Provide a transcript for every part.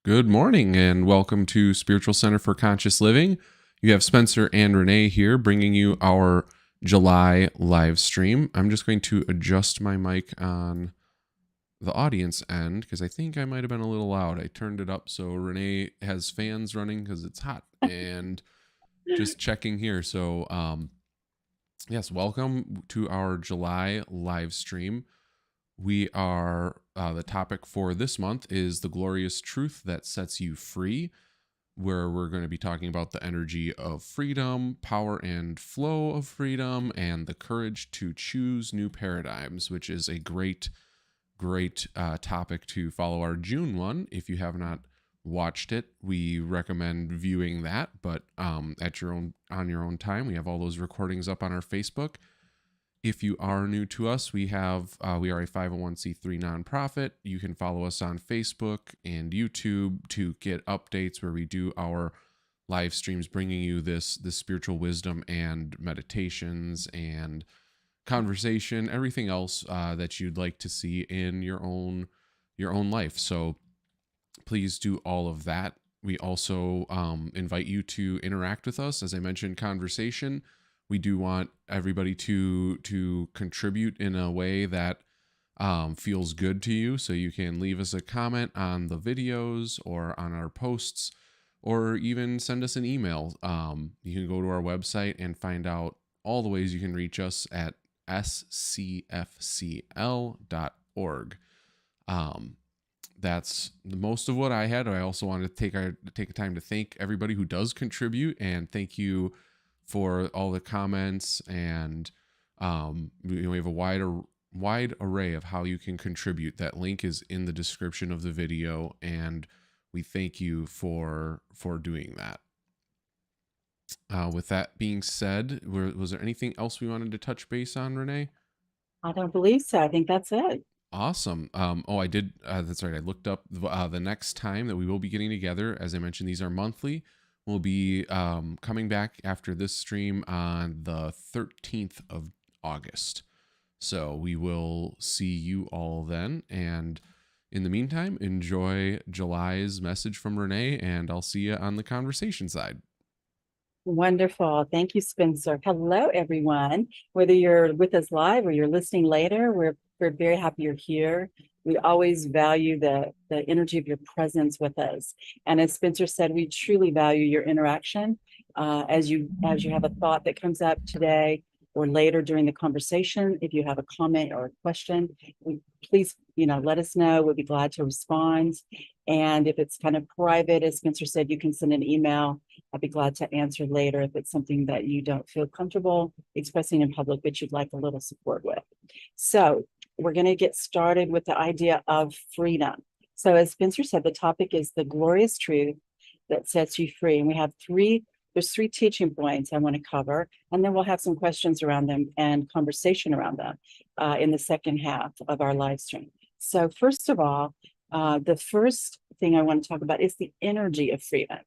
Good morning and welcome to Spiritual Center for Conscious Living. You have Spencer and Renee here bringing you our July live stream. I'm just going to adjust my mic on the audience end because I think I might have been a little loud. I turned it up so Renee has fans running because it's hot, and just checking here. So yes, welcome to our July live stream. We are, the topic for this month is the glorious truth that sets you free, where we're going to be talking about the energy of freedom, power and flow of freedom, and the courage to choose new paradigms, which is a great topic to follow our June one. If you have not watched it, we recommend viewing that, but on your own time. We have all those recordings up on our Facebook. If you are new to us, we are a 501c3 nonprofit. You can follow us on Facebook and YouTube to get updates where we do our live streams, bringing you this spiritual wisdom and meditations and conversation, everything else that you'd like to see in your own life. So please do all of that. We also invite you to interact with us. As I mentioned, conversation. We do want everybody to contribute in a way that feels good to you. So you can leave us a comment on the videos or on our posts, or even send us an email. You can go to our website and find out all the ways you can reach us at SCfCL.org. That's most of what I had. I also wanted to take a time to thank everybody who does contribute, and thank you for all the comments, and we have a wide array of how you can contribute. That link is in the description of the video, and we thank you for doing that. With that being said, was there anything else we wanted to touch base on, Renee? I don't believe so. I think that's it. Awesome. I did. That's right. I looked up the next time that we will be getting together. As I mentioned, these are monthly. We'll be coming back after this stream on the 13th of August. So we will see you all then. And in the meantime, enjoy July's message from Renee, and I'll see you on the conversation side. Wonderful. Thank you, Spencer. Hello, everyone. Whether you're with us live or you're listening later, we're very happy you're here. We always value the energy of your presence with us. And as Spencer said, we truly value your interaction. As you have a thought that comes up today or later during the conversation, if you have a comment or a question, please, let us know. We'll be glad to respond. And if it's kind of private, as Spencer said, you can send an email. I'd be glad to answer later if it's something that you don't feel comfortable expressing in public, but you'd like a little support with. So we're going to get started with the idea of freedom. So as Spencer said, the topic is the glorious truth that sets you free. And we have there's three teaching points I want to cover, and then we'll have some questions around them and conversation around them in the second half of our live stream. So first of all, the first thing I want to talk about is the energy of freedom.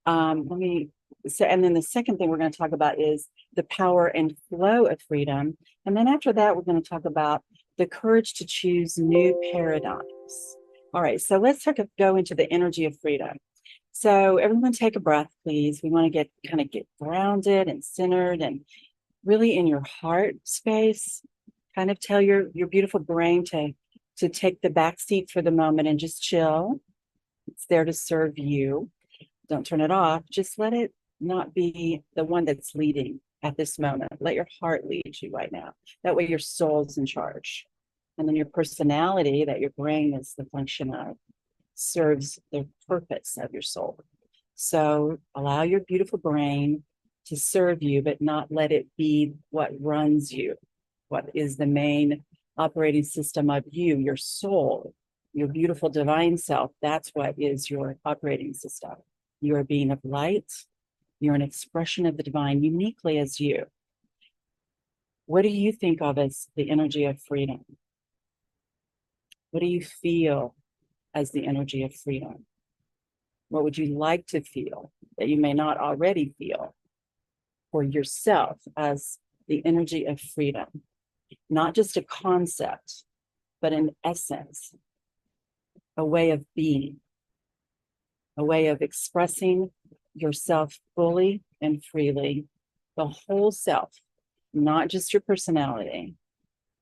And then the second thing we're going to talk about is the power and flow of freedom. And then after that, we're going to talk about the courage to choose new paradigms. All right, so let's go into the energy of freedom. So everyone take a breath, please. We want to get grounded and centered and really in your heart space. Kind of tell your beautiful brain to take the back seat for the moment and just chill. It's there to serve you. Don't turn it off. Just let it not be the one that's leading at this moment. Let your heart lead you right now. That way your soul's in charge. And then your personality that your brain is the function of serves the purpose of your soul. So allow your beautiful brain to serve you, but not let it be what runs you, what is the main operating system of you, your soul, your beautiful divine self. That's what is your operating system. You're a being of light. You're an expression of the divine uniquely as you. What do you think of as the energy of freedom? What do you feel as the energy of freedom? What would you like to feel that you may not already feel for yourself as the energy of freedom? Not just a concept, but an essence, a way of being. a way of expressing yourself fully and freely, the whole self, not just your personality.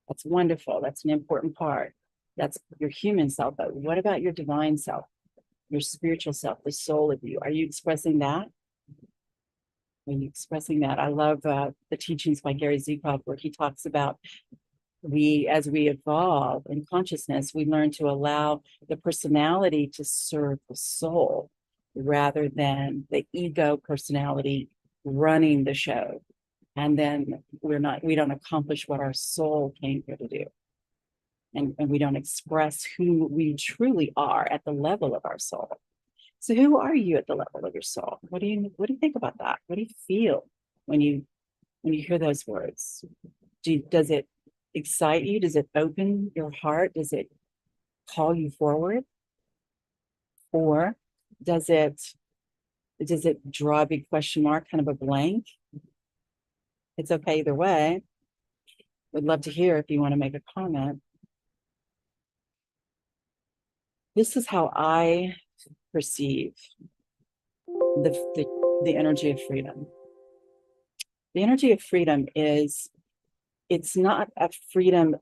That's wonderful. That's an important part. That's your human self. But what about your divine self, your spiritual self, the soul of you? Are you expressing that? Are you expressing that? I love the teachings by Gary Zukov, where he talks about as we evolve in consciousness, we learn to allow the personality to serve the soul rather than the ego personality running the show. And then we don't accomplish what our soul came here to do. And we don't express who we truly are at the level of our soul. So who are you at the level of your soul? What do you think about that? What do you feel when you hear those words? Does it excite you? Does it open your heart? Does it call you forward? Or does it draw a big question mark, kind of a blank? It's okay either way. Would love to hear if you want to make a comment. This is how I perceive the energy of freedom. The energy of freedom it's not a freedom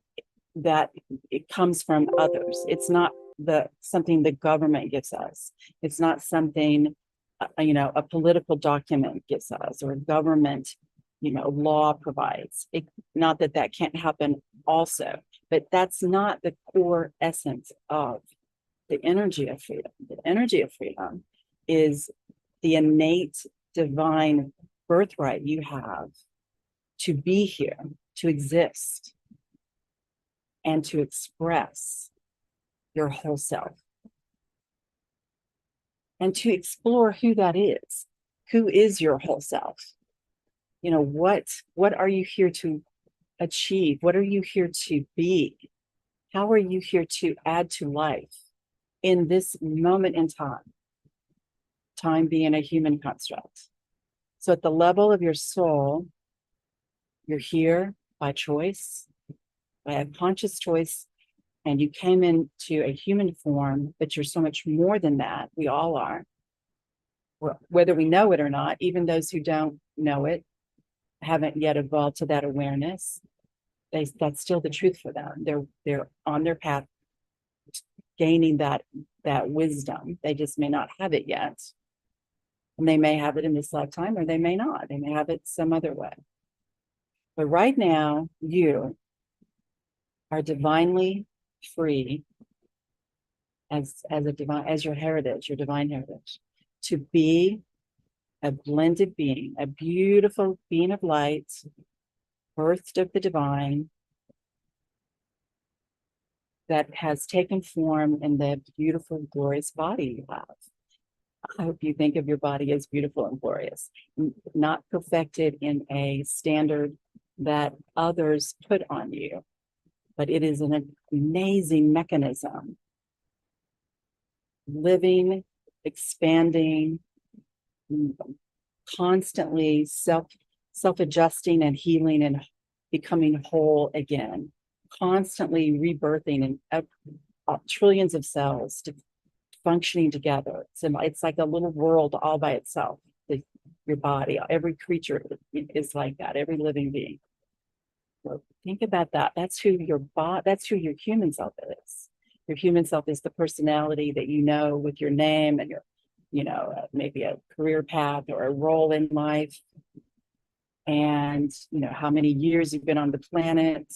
that it comes from others. It's not something the government gives us. It's not something, a political document gives us, or a government, law provides. Not that can't happen also, but that's not the core essence of the energy of freedom. The energy of freedom is the innate divine birthright you have to be here, to exist, and to express your whole self. And to explore who that is. Who is your whole self? What are you here to achieve? What are you here to be? How are you here to add to life in this moment in time? Time being a human construct. So at the level of your soul, you're here by choice, by a conscious choice, and you came into a human form, but you're so much more than that. We all are. Whether we know it or not, even those who don't know it, haven't yet evolved to that awareness, that's still the truth for them. They're on their path gaining that wisdom. They just may not have it yet. And they may have it in this lifetime, or they may not. They may have it some other way. But right now, you are divinely free as your heritage, your divine heritage, to be a blended being, a beautiful being of light, birthed of the divine, that has taken form in the beautiful, glorious body you have. I hope you think of your body as beautiful and glorious, not perfected in a standard that others put on you, but it is an amazing mechanism, living, expanding, constantly self-adjusting and healing and becoming whole again, constantly rebirthing and trillions of cells functioning together. So it's like a little world all by itself. Your body, every creature is like that, every living being. So think about that. That's who your human self is. Your human self is the personality that you know with your name and your, maybe a career path or a role in life. And, how many years you've been on the planet,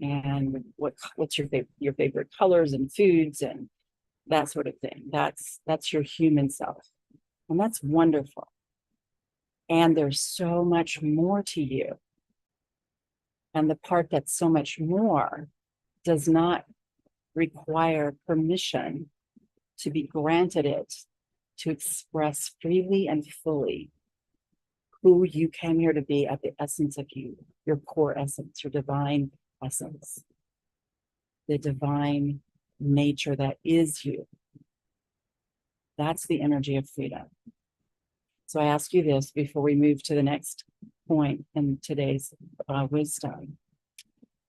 and what's your favorite colors and foods and that sort of thing. That's your human self. And that's wonderful. And there's so much more to you. And the part that's so much more does not require permission to be granted it to express freely and fully who you came here to be at the essence of you, your core essence, your divine essence, the divine nature that is you. That's the energy of freedom. So I ask you this before we move to the next point in today's wisdom.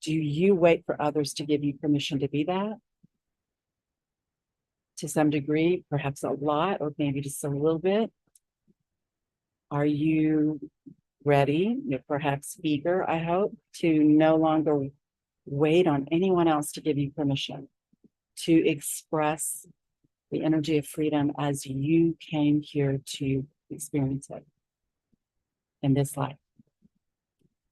Do you wait for others to give you permission to be that? to some degree, perhaps a lot, or maybe just a little bit. Are you ready, perhaps eager, I hope, to no longer wait on anyone else to give you permission to express the energy of freedom as you came here to experience it in this life?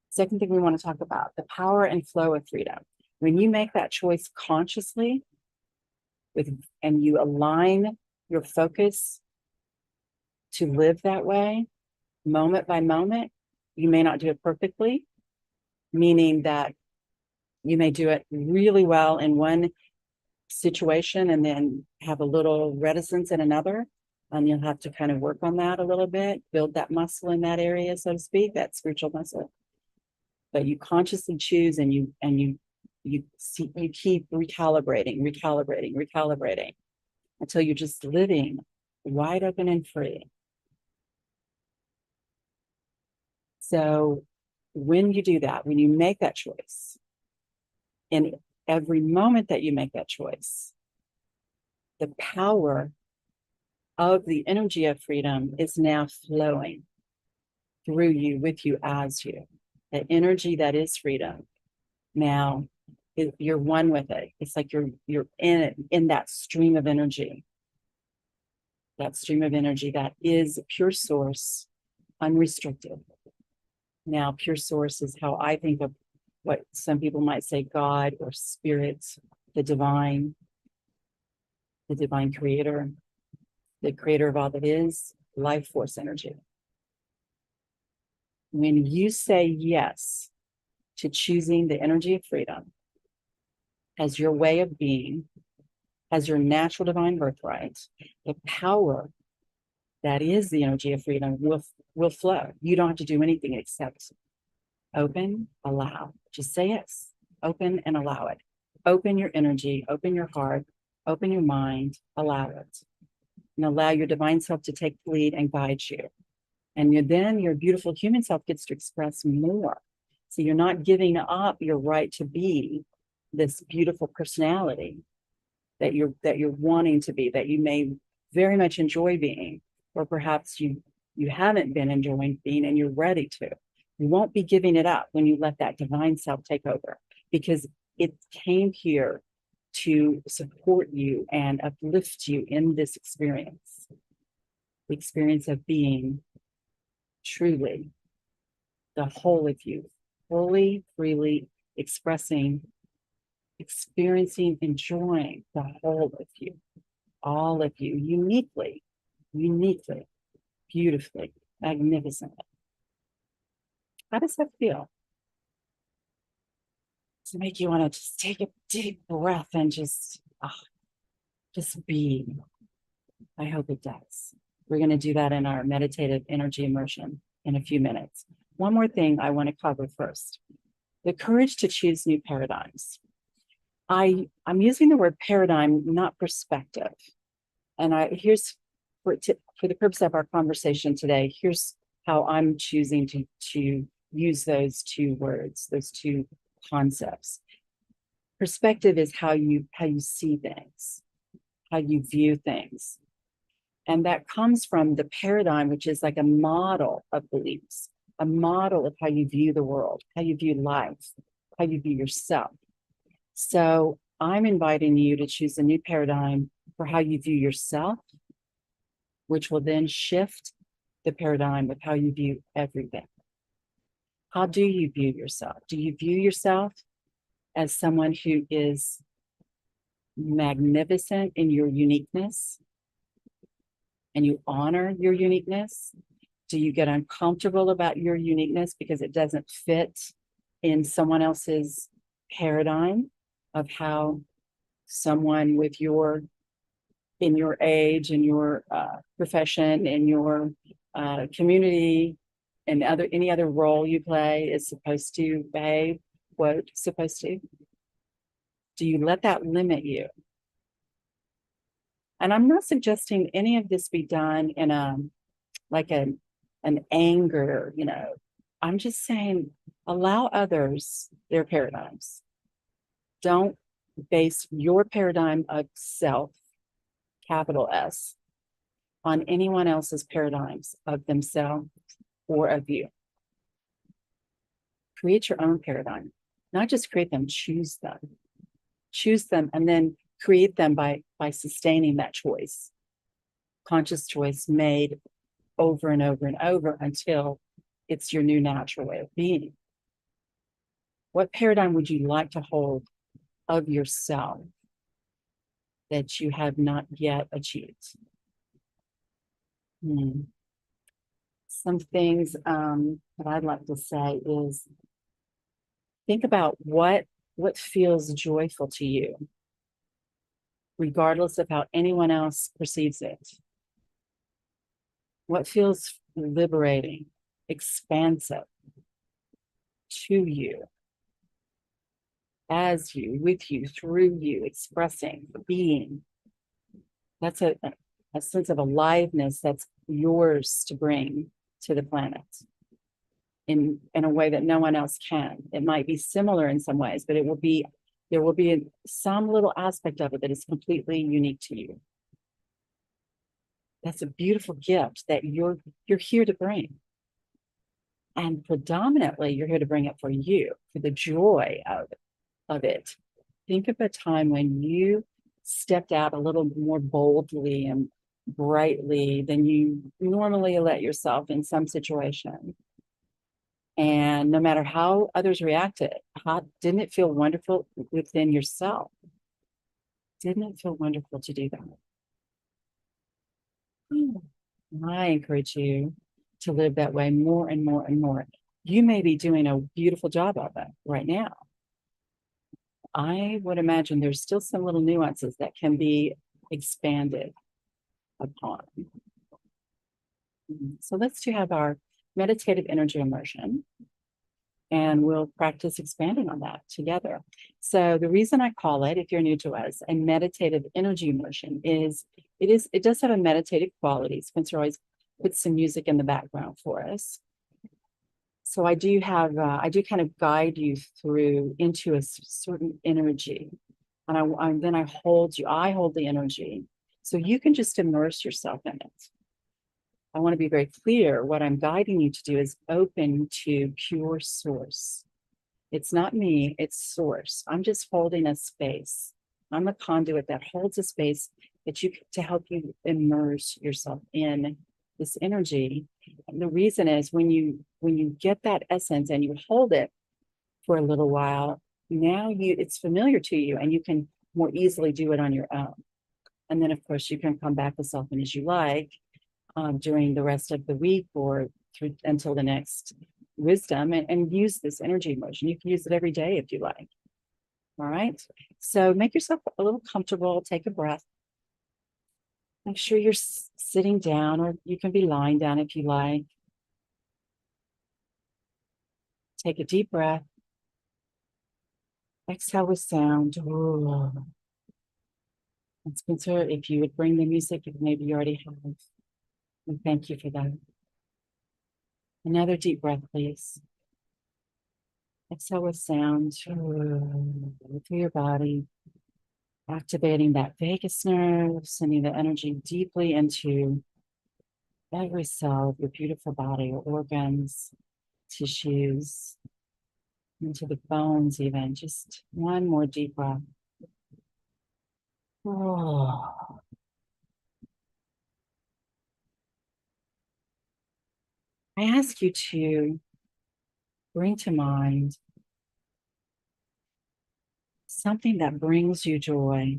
Second thing we want to talk about, the power and flow of freedom. When you make that choice consciously and you align your focus to live that way, moment by moment, you may not do it perfectly, meaning that you may do it really well in one situation and then have a little reticence in another. And you'll have to kind of work on that a little bit, build that muscle in that area, so to speak, that spiritual muscle. But you consciously choose and you keep recalibrating until you're just living wide open and free. So when you do that, when you make that choice, in every moment that you make that choice, the power of the energy of freedom is now flowing through you, with you, as you. The energy that is freedom, now you're one with it. It's like you're in it, in that stream of energy. That stream of energy that is pure source, unrestricted. Now, pure source is how I think of what some people might say God or spirit, the divine creator, the creator of all that is, life force energy. When you say yes to choosing the energy of freedom as your way of being, as your natural divine birthright, the power that is the energy of freedom will flow. You don't have to do anything except open, allow. Just say yes. Open and allow it. Open your energy, open your heart, open your mind, allow it. And allow your divine self to take the lead and guide you. And then your beautiful human self gets to express more. So you're not giving up your right to be this beautiful personality that you're wanting to be, that you may very much enjoy being, or perhaps you haven't been enjoying being and you're ready to. You won't be giving it up when you let that divine self take over, because it came here to support you and uplift you in this experience, the experience of being truly the whole of you, fully, freely expressing, experiencing, enjoying the whole of you, all of you, uniquely, beautifully, magnificently. How does that feel? Does it make you want to just take a deep breath and just be? I hope it does. We're going to do that in our meditative energy immersion in a few minutes. One more thing I want to cover first: the courage to choose new paradigms. I'm using the word paradigm, not perspective. And here's for the purpose of our conversation today, here's how I'm choosing to use those two words, those two concepts. Perspective is how you see things, how you view things. And that comes from the paradigm, which is like a model of beliefs, a model of how you view the world, how you view life, how you view yourself. So I'm inviting you to choose a new paradigm for how you view yourself, which will then shift the paradigm of how you view everything. How do you view yourself? Do you view yourself as someone who is magnificent in your uniqueness and you honor your uniqueness? Do you get uncomfortable about your uniqueness because it doesn't fit in someone else's paradigm of how someone with in your age, in your profession, in your community, and any other role you play is supposed to behave? Quote, supposed to? Do you let that limit you? And I'm not suggesting any of this be done in an anger, I'm just saying allow others their paradigms. Don't base your paradigm of self capital S, on anyone else's paradigms of themselves or of you. Create your own paradigm, not just create them, choose them. Choose them and then create them by sustaining that choice. Conscious choice made over and over and over until it's your new natural way of being. What paradigm would you like to hold of yourself that you have not yet achieved? Some things that I'd like to say is think about what feels joyful to you, regardless of how anyone else perceives it. What feels liberating, expansive to you, as you, with you, through you, expressing, being. That's a sense of aliveness that's yours to bring to the planet in a way that no one else can. It might be similar in some ways, but there will be some little aspect of it that is completely unique to you. That's a beautiful gift that you're here to bring. And predominantly, you're here to bring it for you, for the joy of it. Think of a time when you stepped out a little more boldly and brightly than you normally let yourself in some situation. And no matter how others reacted, didn't it feel wonderful within yourself? Didn't it feel wonderful to do that? I encourage you to live that way more and more and more. You may be doing a beautiful job of it right now. I would imagine there's still some little nuances that can be expanded upon. So let's have our meditative energy immersion, and we'll practice expanding on that together. So the reason I call it, if you're new to us, a meditative energy immersion is it does have a meditative quality. Spencer always puts some music in the background for us. So I do kind of guide you through into a certain energy, and then I hold the energy, so you can just immerse yourself in it. I want to be very clear. What I'm guiding you to do is open to pure source. It's not me, it's source. I'm just holding a space. I'm a conduit that holds a space to help you immerse yourself in this energy. And the reason is when you get that essence and you hold it for a little while, now it's familiar to you and you can more easily do it on your own. And then of course you can come back as often as you like during the rest of the week or until the next wisdom and use this energy immersion. You can use it every day if you like. All right. So make yourself a little comfortable, take a breath. Make sure you're sitting down, or you can be lying down if you like. Take a deep breath. Exhale with sound. Ooh. And Spencer, if you would bring the music, maybe you already have. And thank you for that. Another deep breath, please. Exhale with sound through your body, activating that vagus nerve, sending the energy deeply into every cell of your beautiful body, your organs, tissues, into the bones even. Just one more deep breath. Oh. I ask you to bring to mind something that brings you joy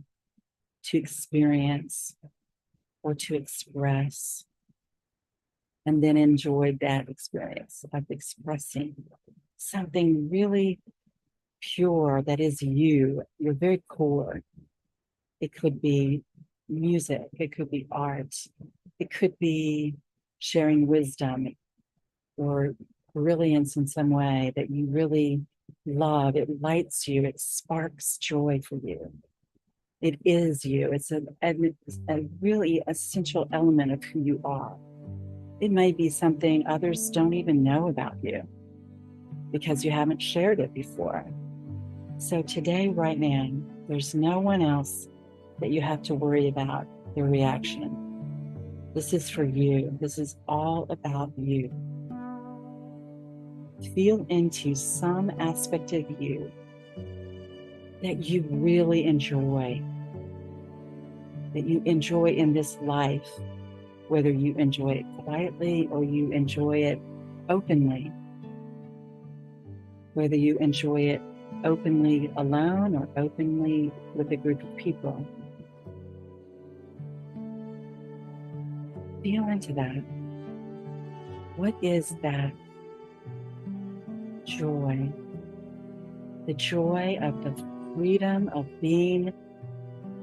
to experience or to express, and then enjoy that experience of expressing something really pure that is you, your very core. It could be music, it could be art, it could be sharing wisdom or brilliance in some way that you really love. It lights you, it sparks joy for you. It is you. It's a really essential element of who you are. It may be something others don't even know about you because you haven't shared it before. So today, right now, there's no one else that you have to worry about their reaction. This is for you. This is all about you. Feel into some aspect of you that you really enjoy, that you enjoy in this life, whether you enjoy it quietly or you enjoy it openly, whether you enjoy it openly alone or openly with a group of people. Feel into that. What is that joy? The joy of the freedom of being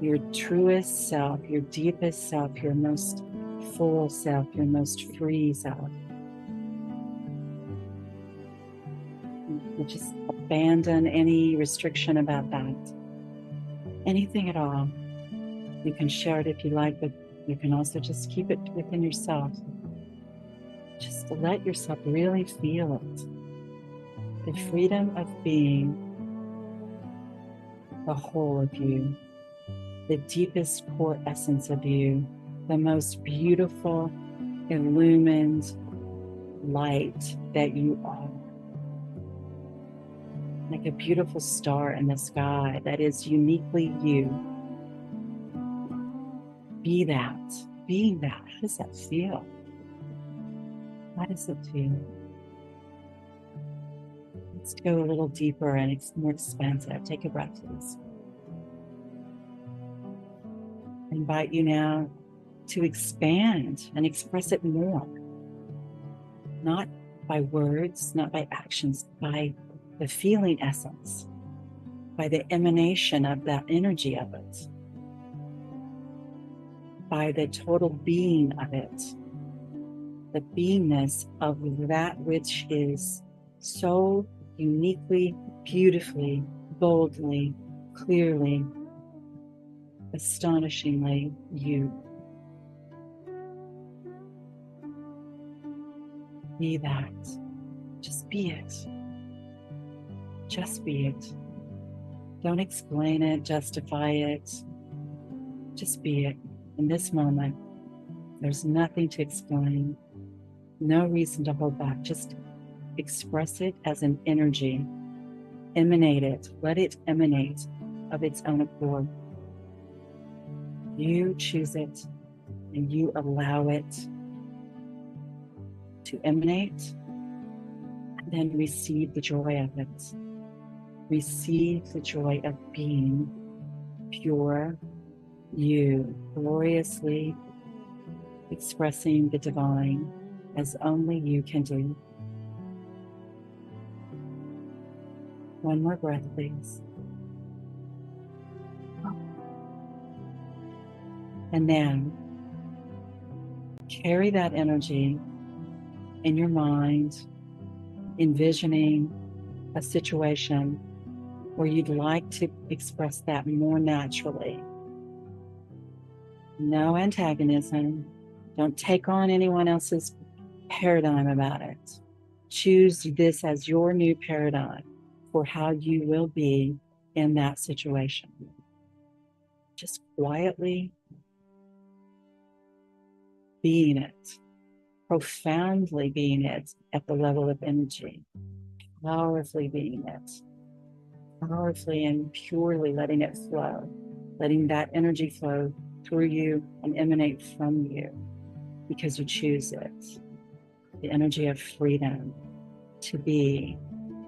your truest self, your deepest self, your most full self, your most free self. You just abandon any restriction about that. Anything at all. You can share it if you like, but you can also just keep it within yourself. Just to let yourself really feel it. The freedom of being the whole of you, the deepest core essence of you, the most beautiful, illumined light that you are. Like a beautiful star in the sky that is uniquely you. Be that, being that. How does that feel? How does it feel? Let's go a little deeper and it's more expansive. Take a breath, please. I invite you now to expand and express it more. Not by words, not by actions, by the feeling essence, by the emanation of that energy of it, by the total being of it, the beingness of that which is so uniquely, beautifully, boldly, clearly, astonishingly you. Be that. Just be it. Just be it. Don't explain it, justify it. Just be it. In this moment, there's nothing to explain, no reason to hold back. Just express it as an energy. Emanate it. Let it emanate of its own accord. You choose it and you allow it to emanate and then receive the joy of it. Receive the joy of being pure you, gloriously expressing the divine as only you can do. One more breath, please. And then carry that energy in your mind, envisioning a situation where you'd like to express that more naturally. No antagonism. Don't take on anyone else's paradigm about it. Choose this as your new paradigm for how you will be in that situation. Just quietly being it, profoundly being it at the level of energy, powerfully being it, powerfully and purely letting it flow, letting that energy flow through you and emanate from you because you choose it. The energy of freedom to be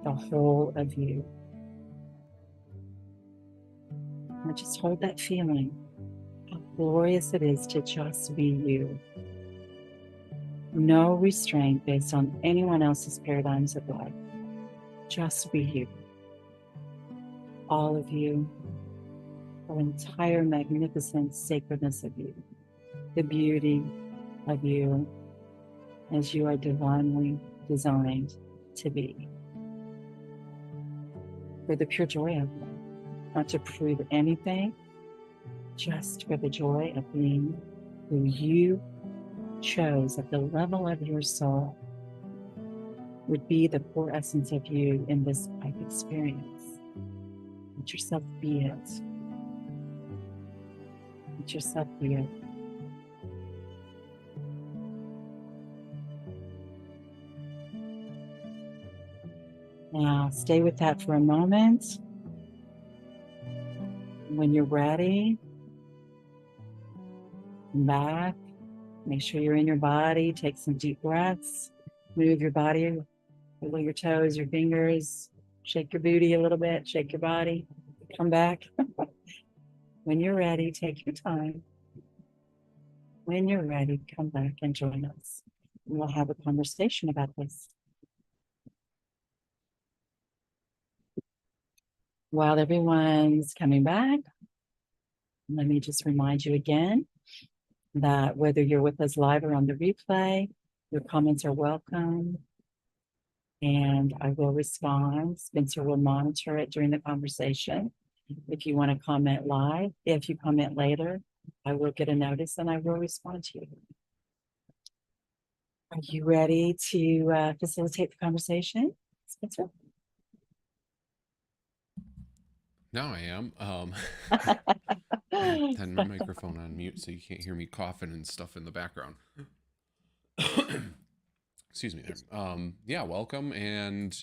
the whole of you. Now just hold that feeling, how glorious it is to just be you. No restraint based on anyone else's paradigms of life. Just be you. All of you, the entire magnificent sacredness of you, the beauty of you as you are divinely designed to be. For the pure joy of it, not to prove anything, just for the joy of being who you chose at the level of your soul would be the core essence of you in this life experience. Let yourself be it. Let yourself be it. Now stay with that for a moment. When you're ready, come back. Make sure you're in your body. Take some deep breaths. Move your body, wiggle your toes, your fingers. Shake your booty a little bit. Shake your body. Come back. When you're ready, take your time. When you're ready, come back and join us. We'll have a conversation about this. While everyone's coming back, let me just remind you again that whether you're with us live or on the replay, your comments are welcome. And I will respond. Spencer will monitor it during the conversation. If you want to comment live, if you comment later, I will get a notice and I will respond to you. Are you ready to facilitate the conversation, Spencer? Now I am. Had my microphone on mute so you can't hear me coughing and stuff in the background. Excuse me there. Yeah, welcome. And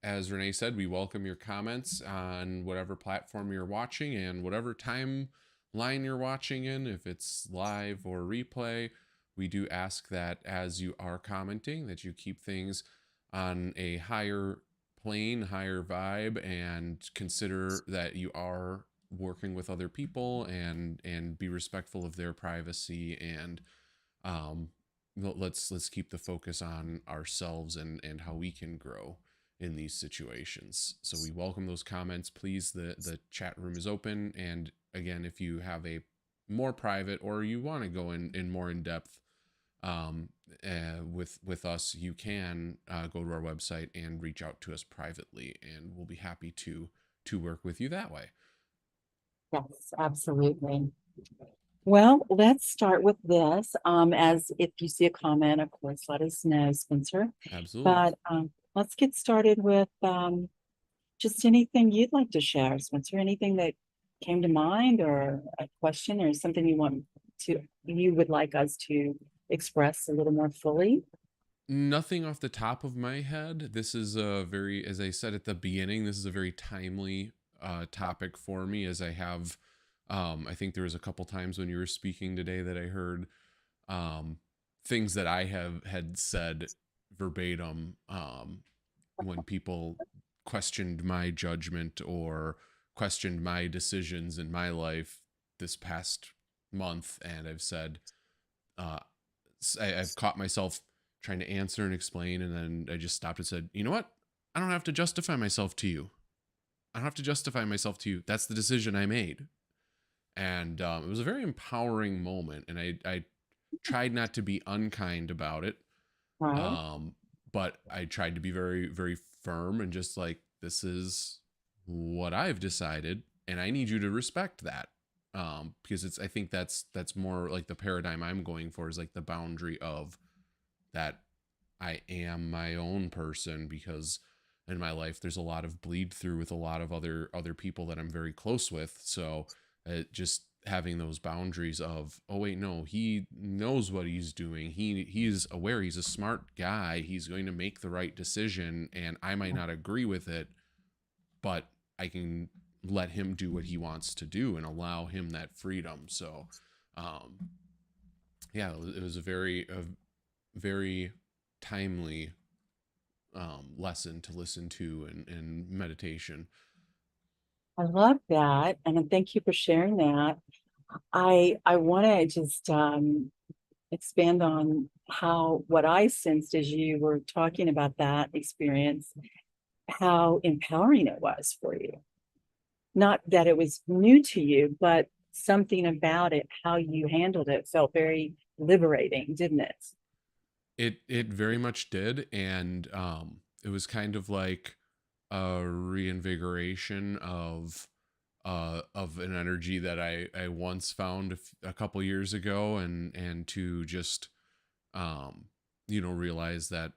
as Renee said, we welcome your comments on whatever platform you're watching and whatever timeline you're watching in, if it's live or replay. We do ask that as you are commenting, that you keep things on a higher plane, higher vibe, and consider that you are working with other people and be respectful of their privacy, and let's keep the focus on ourselves and how we can grow in these situations. So we welcome those comments. Please, the chat room is open, and again, if you have a more private or you want to go in more in depth with us, you can go to our website and reach out to us privately, and we'll be happy to work with you that way. Yes, absolutely. Well, let's start with this. As if you see a comment, of course, let us know, Spencer. Absolutely. But let's get started with just anything you'd like to share, Spencer. Anything that came to mind, or a question, or something you would like us to express a little more fully? Nothing off the top of my head. This is a very, as I said at the beginning, this is a very timely topic for me, as I have, I think there was a couple times when you were speaking today that I heard things that I had said verbatim when people questioned my judgment or questioned my decisions in my life this past month. And I've said, I've caught myself trying to answer and explain, and then I just stopped and said, you know what? I don't have to justify myself to you. I don't have to justify myself to you. That's the decision I made. And it was a very empowering moment, and I tried not to be unkind about it. Right. But I tried to be very, very firm and just like, this is what I've decided, and I need you to respect that. Because I think that's more like the paradigm I'm going for, is like the boundary of that I am my own person, because in my life there's a lot of bleed through with a lot of other people that I'm very close with. So just having those boundaries of, oh wait, no, he knows what he's doing. He's aware. He's a smart guy. He's going to make the right decision, and I might not agree with it, but I can let him do what he wants to do and allow him that freedom. So, yeah, it was a very timely lesson to listen to in meditation. I love that, and thank you for sharing that. I want to just expand on what I sensed as you were talking about that experience, how empowering it was for you. Not that it was new to you, but something about it, how you handled it, felt very liberating, didn't it? It very much did, and it was kind of like a reinvigoration of an energy that I once found a couple years ago, and to just realize that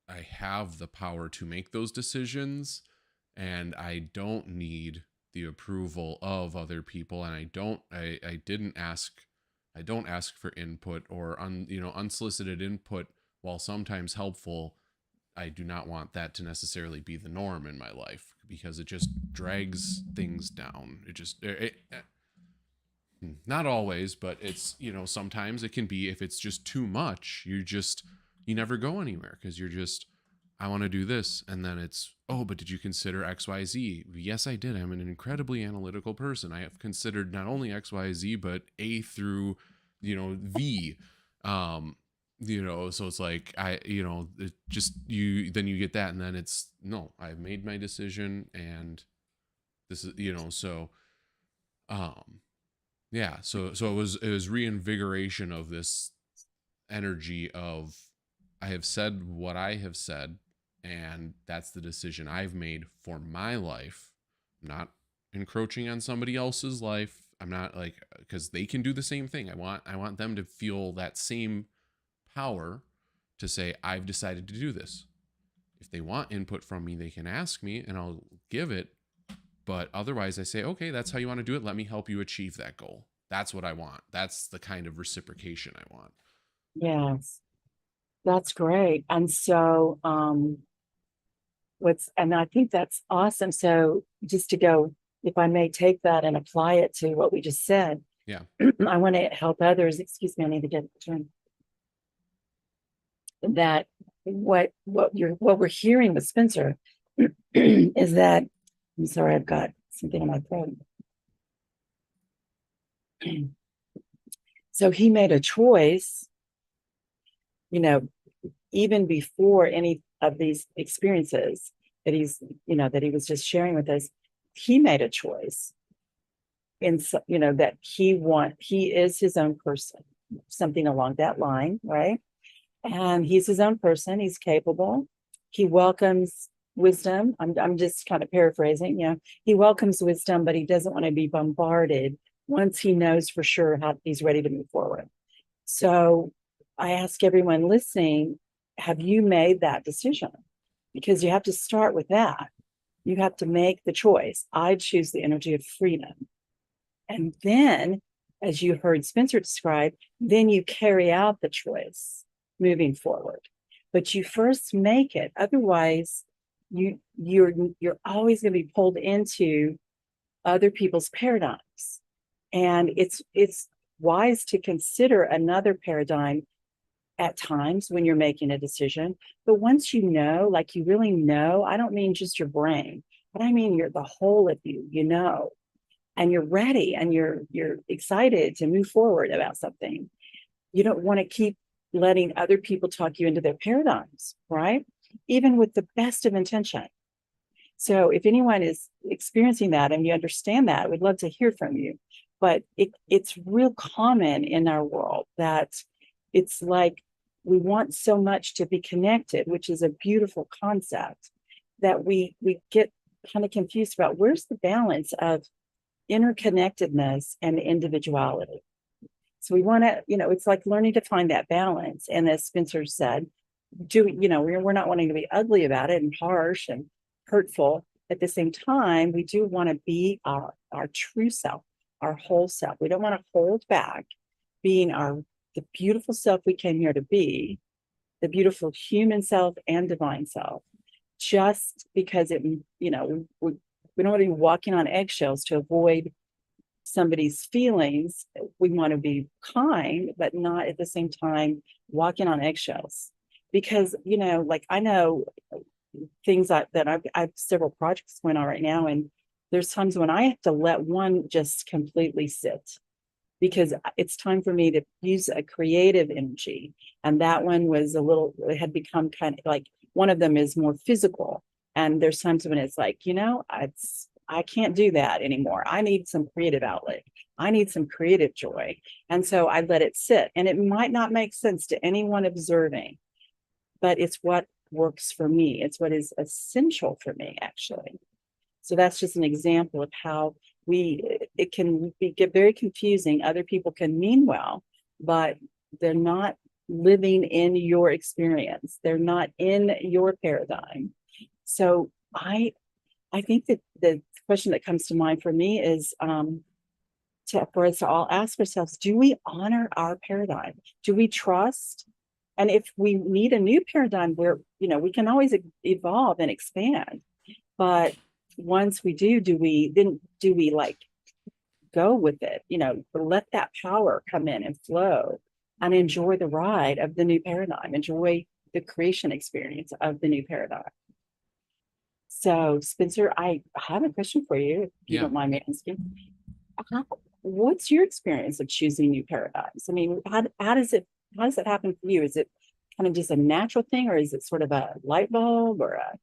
I have the power to make those decisions, and I don't need the approval of other people, and I don't ask for input or unsolicited input. While sometimes helpful, I do not want that to necessarily be the norm in my life, because it just drags things down. Not always, but it's, sometimes it can be, if it's just too much, you never go anywhere, because you're just, I want to do this. And then it's, oh, but did you consider XYZ? Yes, I did. I'm an incredibly analytical person. I have considered not only XYZ, but A through, V. So it's like, it just, then you get that. And then it's, no, I've made my decision, and this is, yeah. So it was reinvigoration of this energy of, I have said what I have said, and that's the decision I've made for my life. I'm not encroaching on somebody else's life. I'm not like, because they can do the same thing. I want them to feel that same power to say, I've decided to do this. If they want input from me, they can ask me and I'll give it. But otherwise I say, okay, that's how you want to do it. Let me help you achieve that goal. That's what I want. That's the kind of reciprocation I want. Yes, that's great. And so, and I think that's awesome. So just to go, if I may take that and apply it to what we just said. Yeah. I want to help others. Excuse me, I need to get a turn. That what we're hearing with Spencer is that, I'm sorry, I've got something in my throat. So he made a choice, even before any of these experiences that that he was just sharing with us. He made a choice that he is his own person, something along that line, right? And he's his own person. He's capable. He welcomes wisdom. I'm just kind of paraphrasing. He welcomes wisdom, but he doesn't want to be bombarded once he knows for sure how he's ready to move forward. So I ask everyone listening, have you made that decision? Because you have to start with that. You have to make the choice. I choose the energy of freedom. And then, as you heard Spencer describe, then you carry out the choice moving forward. But you first make it. Otherwise, you're always going to be pulled into other people's paradigms. And it's wise to consider another paradigm at times when you're making a decision. But once you know, like you really know, I don't mean just your brain, but I mean you're the whole of you, and you're ready and you're excited to move forward about something. You don't want to keep letting other people talk you into their paradigms, right? Even with the best of intention. So if anyone is experiencing that and you understand that, we'd love to hear from you. But it's real common in our world that it's like we want so much to be connected, which is a beautiful concept, that we get kind of confused about where's the balance of interconnectedness and individuality. So we want to, it's like learning to find that balance. And as Spencer said, we're not wanting to be ugly about it and harsh and hurtful. At the same time, we do want to be our true self, our whole self. We don't want to hold back being the beautiful self we came here to be, the beautiful human self and divine self, just because we don't want to be walking on eggshells to avoid somebody's feelings. We want to be kind, but not at the same time walking on eggshells. Because, like I know things that I have several projects going on right now, and there's times when I have to let one just completely sit because it's time for me to use a creative energy. And that one was it had become kind of like, one of them is more physical. And there's times when it's like, I can't do that anymore. I need some creative outlet. I need some creative joy. And so I let it sit. And it might not make sense to anyone observing, but it's what works for me. It's what is essential for me, actually. So that's just an example of how it can get very confusing. Other people can mean well, but they're not living in your experience. They're not in your paradigm. So I think that the question that comes to mind for me is for us to all ask ourselves, do we honor our paradigm? Do we trust And if we need a new paradigm, where, we can always evolve and expand. But once we do we like go with it, let that power come in and flow and enjoy the ride of the new paradigm, enjoy the creation experience of the new paradigm. So, Spencer, I have a question for you, if you Yeah. don't mind me asking. What's your experience of choosing new paradigms? I mean, how does it happen for you? Is it kind of just a natural thing, or is it sort of a light bulb or a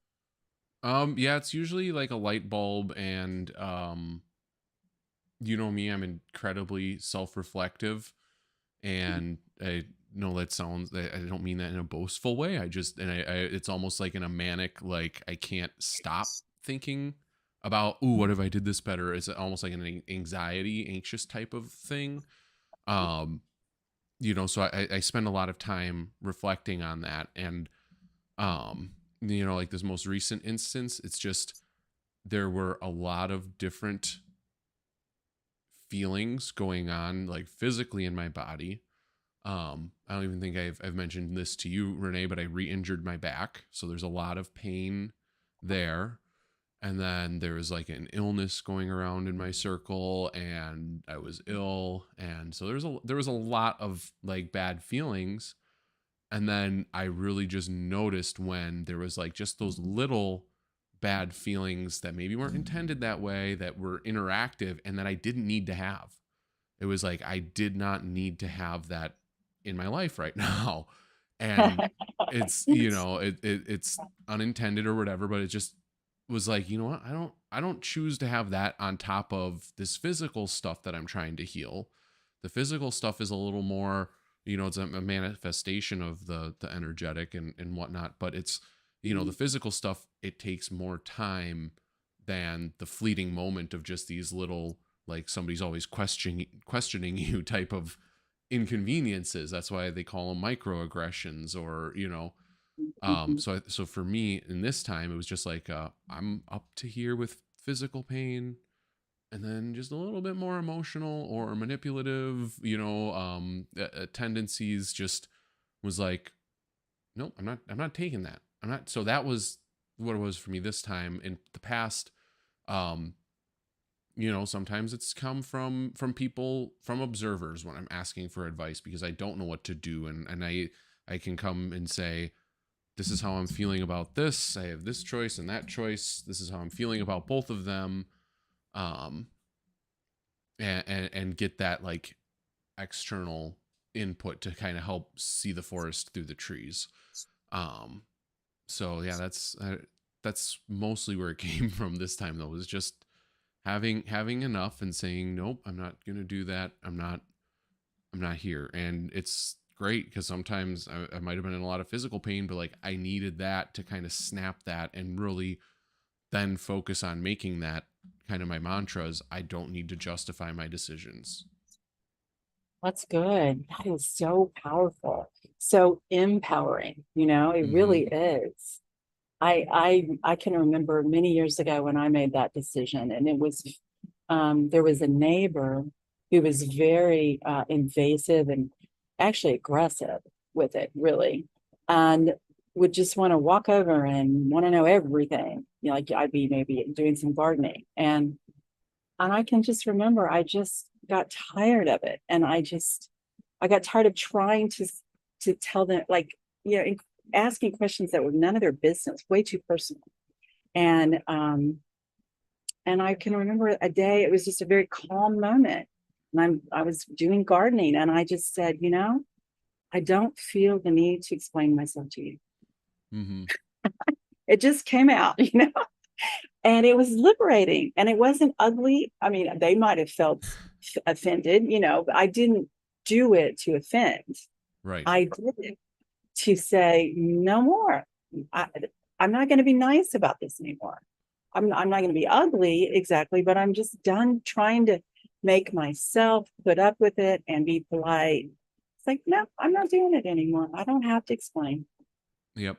Yeah, it's usually like a light bulb, and you know me, I'm incredibly self-reflective, and I know that sounds, I don't mean that in a boastful way. I just, and I it's almost like in a manic, like I can't stop thinking about, ooh, what if I did this better? It's almost like an anxiety, anxious type of thing. Um, so I spend a lot of time reflecting on that. And, like this most recent instance, it's just, there were a lot of different feelings going on, like physically in my body. I don't even think I've mentioned this to you, Renee, but I re-injured my back. So there's a lot of pain there. And then there was like an illness going around in my circle, and I was ill. And so there was a lot of like bad feelings. And then I really just noticed when there was like just those little bad feelings that maybe weren't intended that way, that were interactive, and that I didn't need to have. It was like I did not need to have that in my life right now. And it's, it's unintended or whatever, but it just was like, you know what? I don't choose to have that on top of this physical stuff that I'm trying to heal. The physical stuff is a little more, it's a manifestation of the energetic and whatnot, but it's, the physical stuff, it takes more time than the fleeting moment of just these little, like somebody's always questioning you type of inconveniences. That's why they call them microaggressions, or so for me in this time, it was just like, I'm up to here with physical pain, and then just a little bit more emotional or manipulative, tendencies. Just was like, nope, I'm not taking that. I'm not. So that was what it was for me this time. In the past, um sometimes it's come from people, from observers, when I'm asking for advice because I don't know what to do, and I can come and say, this is how I'm feeling about this. I have this choice and that choice. This is how I'm feeling about both of them. Um, and get that like external input to kind of help see the forest through the trees. Um, so yeah, that's mostly where it came from this time, though, was just having enough and saying, nope, I'm not going to do that. I'm not here. And it's great because sometimes I might have been in a lot of physical pain, but like I needed that to kind of snap that and really then focus on making that kind of my mantras. I don't need to justify my decisions. That's good. That is so powerful, so empowering. It really Mm-hmm. is. I can remember many years ago when I made that decision, and it was there was a neighbor who was very invasive and actually aggressive with it, really, and would just want to walk over and want to know everything. Like I'd be maybe doing some gardening, and I can just remember I just got tired of it. And I got tired of trying to tell them, like, asking questions that were none of their business, way too personal. And I can remember a day, it was just a very calm moment. And I was doing gardening, and I just said, I don't feel the need to explain myself to you. Mm-hmm. It just came out, and it was liberating, and it wasn't ugly. I mean, they might have felt offended, but I didn't do it to offend. Right. I did it to say no more. I'm not going to be nice about this anymore. I'm not going to be ugly exactly, but I'm just done trying to make myself put up with it and be polite. It's like, no, I'm not doing it anymore. I don't have to explain. Yep.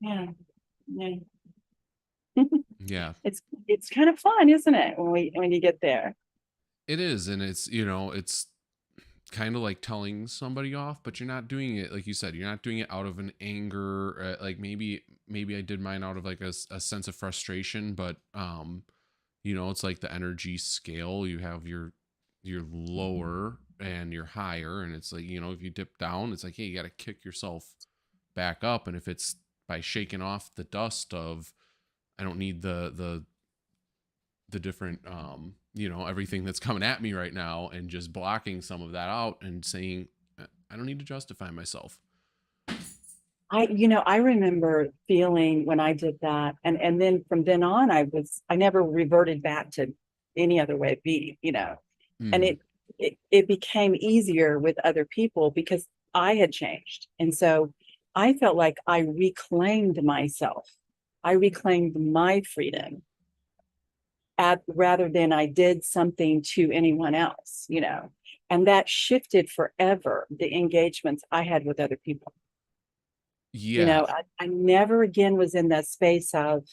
Yeah. Yeah. Yeah. It's kind of fun, isn't it? When you get there. It is. And it's, kind of like telling somebody off, but you're not doing it, like you said, you're not doing it out of an anger. Like maybe I did mine out of like a sense of frustration, but it's like the energy scale. You have your lower and your higher, and it's like, if you dip down, it's like, hey, you got to kick yourself back up. And if it's by shaking off the dust of, I don't need the different everything that's coming at me right now, and just blocking some of that out and saying, I don't need to justify myself. I remember feeling when I did that, and then from then on, I never reverted back to any other way of being, and it became easier with other people because I had changed. And so I felt like I reclaimed myself. I reclaimed my freedom rather than I did something to anyone else, and that shifted forever the engagements I had with other people. Yeah. I never again was in that space of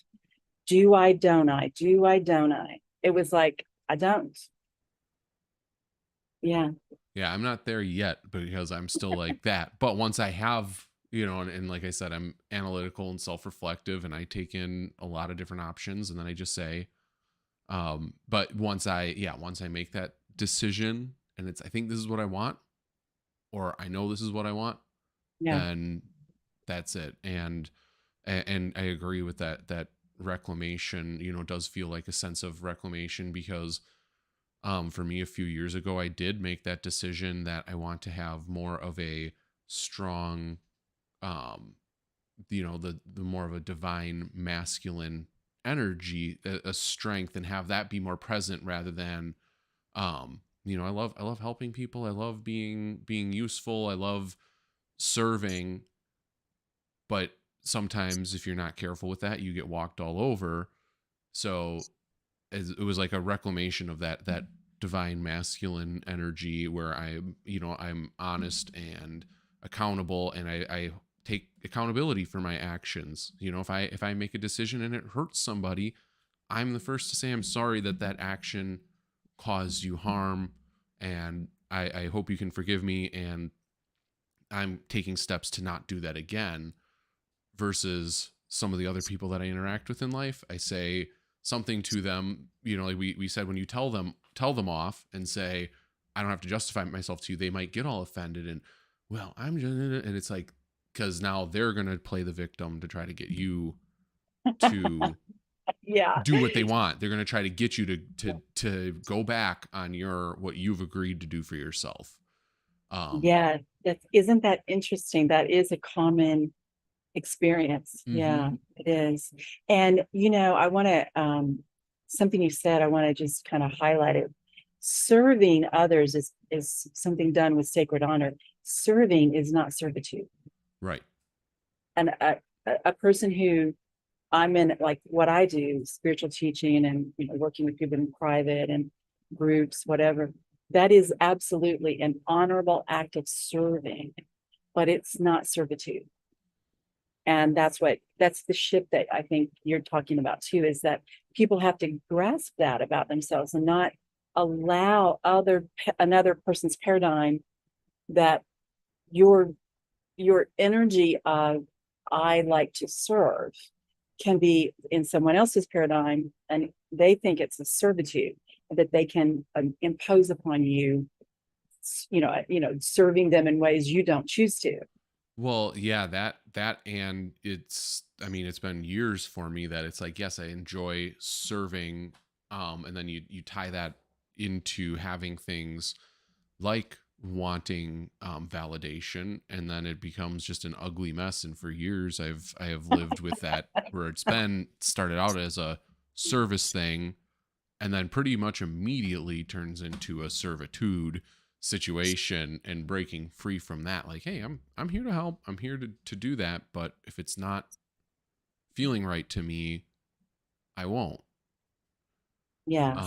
do I, don't I, do I, don't I. It was like, I don't. Yeah. Yeah, I'm not there yet because I'm still like that. But once I have, and like I said, I'm analytical and self-reflective, and I take in a lot of different options, and then I just say, but once I make that decision, and I think this is what I want, or I know this is what I want, then that's it. And I agree with that reclamation, does feel like a sense of reclamation, because for me, a few years ago, I did make that decision that I want to have more of a strong, the more of a divine masculine energy, a strength, and have that be more present rather than, I love helping people. I love being useful. I love serving. But sometimes if you're not careful with that, you get walked all over. So it was like a reclamation of that divine masculine energy, where I'm honest and accountable, and I take accountability for my actions. If I make a decision and it hurts somebody, I'm the first to say I'm sorry that action caused you harm, and I hope you can forgive me, and I'm taking steps to not do that again. Versus some of the other people that I interact with in life, I say something to them, like we said, when you tell them off and say, I don't have to justify myself to you, they might get all offended and, well, I'm just, and it's like, because now they're going to play the victim to try to get you to do what they want. They're going to try to get you to go back on what you've agreed to do for yourself. Isn't that interesting? That is a common experience. Mm-hmm. Yeah, it is. And I want to something you said, I want to just kind of highlight it. Serving others is something done with sacred honor. Serving is not servitude. Right. And a person who, I'm in, like what I do, spiritual teaching and working with people in private and groups, whatever, that is absolutely an honorable act of serving, but it's not servitude. And that's the shift that I think you're talking about too, is that people have to grasp that about themselves and not allow another person's paradigm, that your energy of I like to serve can be in someone else's paradigm, and they think it's a servitude that they can impose upon you, serving them in ways you don't choose to. Well, yeah, that, and it's been years for me that it's like, yes, I enjoy serving, and then you tie that into having things like wanting validation, and then it becomes just an ugly mess. And for years I have lived with that, where it's been started out as a service thing, and then pretty much immediately turns into a servitude situation, and breaking free from that, like, hey, I'm here to help, I'm here to do that, but if it's not feeling right to me, I won't. Yes.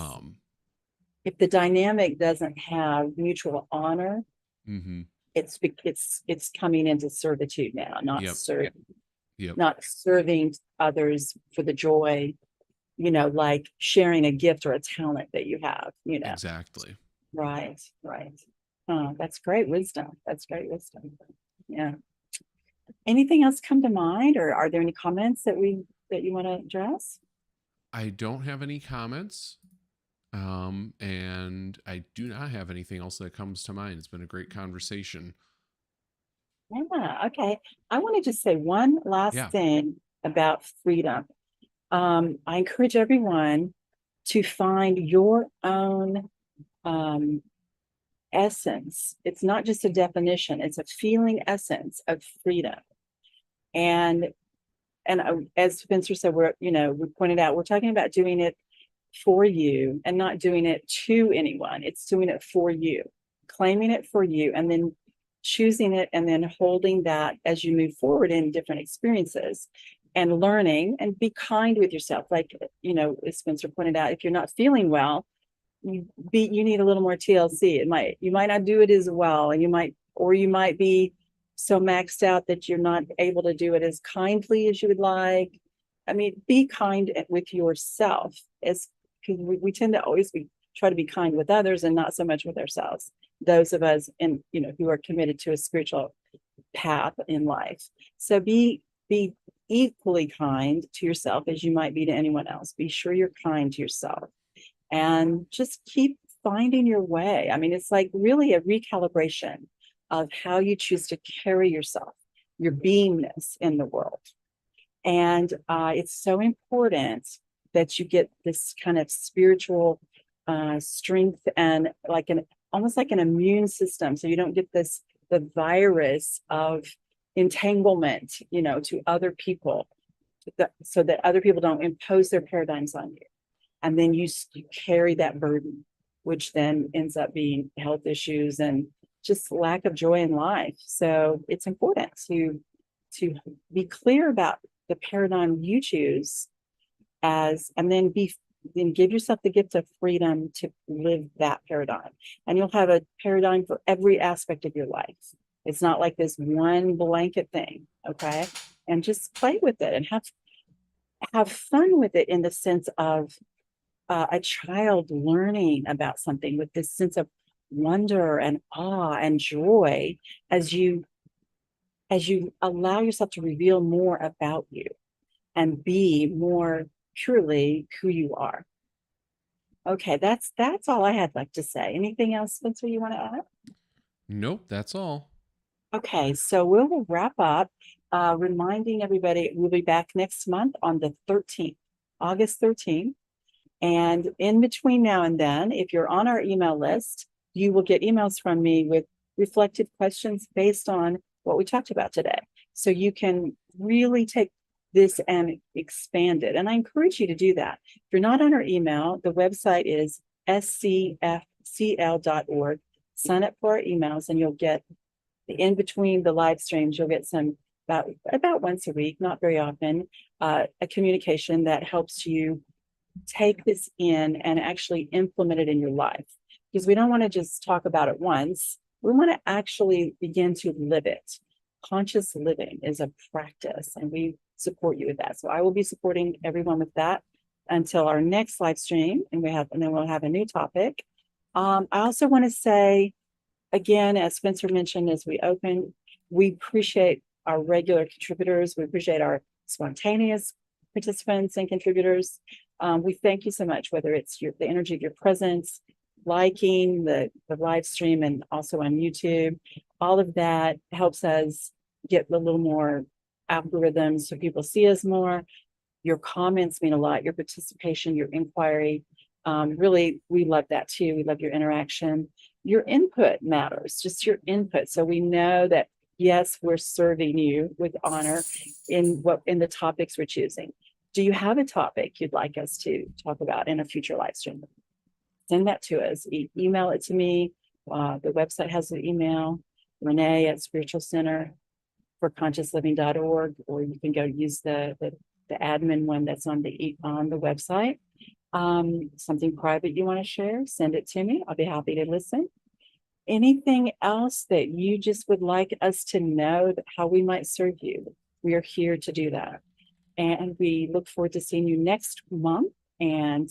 If the dynamic doesn't have mutual honor, mm-hmm. it's coming into servitude now, not serving. Yep. Not serving others for the joy, like sharing a gift or a talent that you have, Exactly. Right. That's great wisdom. That's great wisdom. Yeah. Anything else come to mind, or are there any comments that you want to address? I don't have any comments. And I do not have anything else that comes to mind. It's been a great conversation. Yeah, okay. I want to just say one last Yeah. thing about freedom. I encourage everyone to find your own essence. It's not just a definition, it's a feeling essence of freedom. And as Spencer said, we pointed out, we're talking about doing it for you and not doing it to anyone. It's doing it for you, claiming it for you, and then choosing it, and then holding that as you move forward in different experiences and learning, and be kind with yourself. Like, as Spencer pointed out, if you're not feeling well, you need a little more TLC. You might not do it as well, and you might be so maxed out that you're not able to do it as kindly as you would like. I mean, be kind with yourself, because we tend to always try to be kind with others and not so much with ourselves. Those of us who are committed to a spiritual path in life. So be equally kind to yourself as you might be to anyone else. Be sure you're kind to yourself, and just keep finding your way. I mean, it's like really a recalibration of how you choose to carry yourself, your beingness in the world. And it's so important that you get this kind of spiritual strength, and almost like an immune system, so you don't get the virus of entanglement, to other people, so that other people don't impose their paradigms on you. And then you carry that burden, which then ends up being health issues and just lack of joy in life. So it's important to be clear about the paradigm you choose, and then give yourself the gift of freedom to live that paradigm. And you'll have a paradigm for every aspect of your life. It's not like this one blanket thing, okay? And just play with it and have fun with it, in the sense of a child learning about something with this sense of wonder and awe and joy, as you allow yourself to reveal more about you and be more truly who you are. Okay, that's all I had left to say. Anything else, Spencer, you want to add? Nope, that's all. Okay, so we'll wrap up, reminding everybody we'll be back next month on the 13th, August 13th. And in between now and then, if you're on our email list, you will get emails from me with reflective questions based on what we talked about today. So you can really take this and expand it. And I encourage you to do that. If you're not on our email, the website is SCfCL.org. Sign up for our emails, and you'll get, in between the live streams, you'll get some about once a week, not very often, a communication that helps you take this in and actually implement it in your life. Because we don't want to just talk about it once. We want to actually begin to live it. Conscious living is a practice, and we support you with that. So I will be supporting everyone with that until our next live stream, and then we'll have a new topic. I also want to say, again, as Spencer mentioned as we open, we appreciate our regular contributors. We appreciate our spontaneous participants and contributors. We thank you so much, whether it's the energy of your presence, liking the live stream, and also on YouTube. All of that helps us get a little more algorithms so people see us more. Your comments mean a lot, your participation, your inquiry. Really, we love that too. We love your interaction. Your input matters, just your input. So we know that, yes, we're serving you with honor in the topics we're choosing. Do you have a topic you'd like us to talk about in a future live stream? Send that to us. Email it to me. The website has the email, Renee at spiritualcenterforconsciousliving.org, or you can go use the admin one that's on the website. Something private you want to share, send it to me. I'll be happy to listen. Anything else that you just would like us to know, how we might serve you? We are here to do that. And we look forward to seeing you next month. And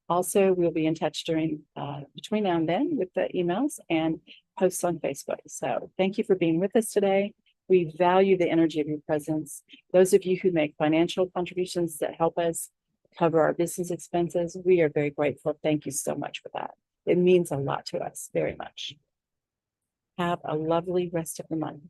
also, we'll be in touch between now and then with the emails. And posts on Facebook. So thank you for being with us today. We value the energy of your presence. Those of you who make financial contributions that help us cover our business expenses, we are very grateful. Thank you so much for that. It means a lot to us, very much. Have a lovely rest of the month.